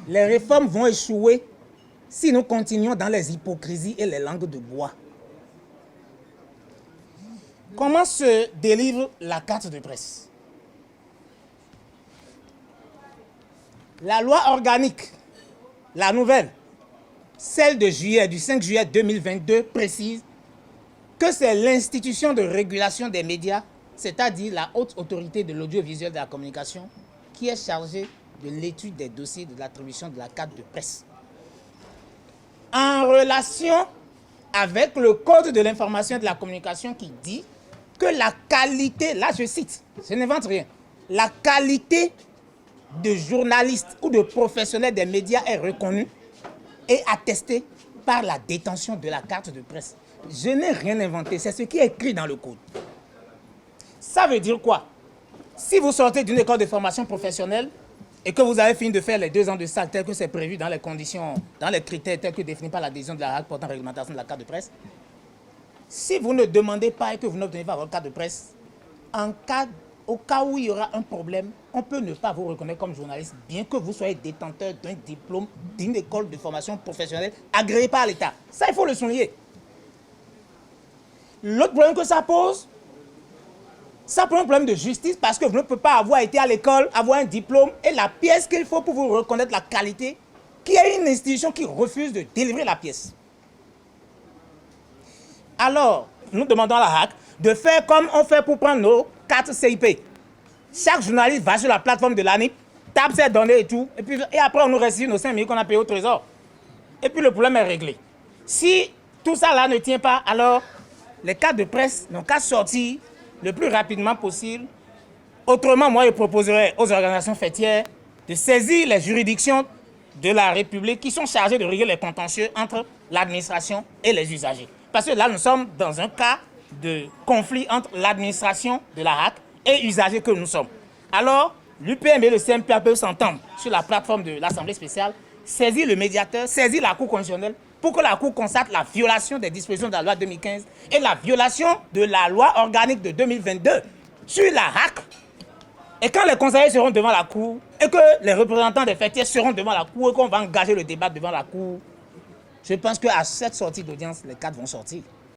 Les réformes vont échouer si nous continuons dans les hypocrisies et les langues de bois. Comment se délivre la carte de presse? La loi organique, la nouvelle, celle de juillet, du 5 juillet 2022, précise que c'est l'institution de régulation des médias, c'est-à-dire la haute autorité de l'audiovisuel de la communication, qui est chargée de l'étude des dossiers de l'attribution de la carte de presse. En relation avec le Code de l'information et de la communication qui dit que la qualité, là je cite, je n'invente rien, la qualité de journaliste ou de professionnel des médias est reconnue et attestée par la détention de la carte de presse. Je n'ai rien inventé, c'est ce qui est écrit dans le code. Ça veut dire quoi? Si vous sortez d'une école de formation professionnelle et que vous avez fini de faire les 2 ans de salle tel que c'est prévu dans les conditions, dans les critères tels que définis par l'adhésion de la RAC portant réglementation de la carte de presse, si vous ne demandez pas et que vous n'obtenez pas votre carte de presse, au cas où il y aura un problème, on peut ne pas vous reconnaître comme journaliste, bien que vous soyez détenteur d'un diplôme d'une école de formation professionnelle agréée par l'État. Ça, il faut le souligner. L'autre problème que ça pose un problème de justice parce que vous ne pouvez pas avoir été à l'école, avoir un diplôme et la pièce qu'il faut pour vous reconnaître la qualité, qu'il y a une institution qui refuse de délivrer la pièce. Alors, nous demandons à la RAC de faire comme on fait pour prendre nos cartes CIP. Chaque journaliste va sur la plateforme de l'ANIP, tape ses données et tout, et après on nous restitue nos 5 000 qu'on a payé au trésor. Et puis le problème est réglé. Si tout ça là ne tient pas, alors les cartes de presse n'ont qu'à sortir le plus rapidement possible. Autrement, moi, je proposerais aux organisations fêtières de saisir les juridictions de la République qui sont chargées de régler les contentieux entre l'administration et les usagers. Parce que là, nous sommes dans un cas de conflit entre l'administration de la RAC et usagers que nous sommes. Alors, l'UPM et le CMPA peuvent s'entendre sur la plateforme de l'Assemblée spéciale, saisir le médiateur, saisir la Cour constitutionnelle pour que la Cour constate la violation des dispositions de la loi 2015 et la violation de la loi organique de 2022 sur la RAC. Et quand les conseillers seront devant la Cour et que les représentants des fêtiers seront devant la Cour et qu'on va engager le débat devant la Cour, je pense qu'à cette sortie d'audience, les cadres vont sortir.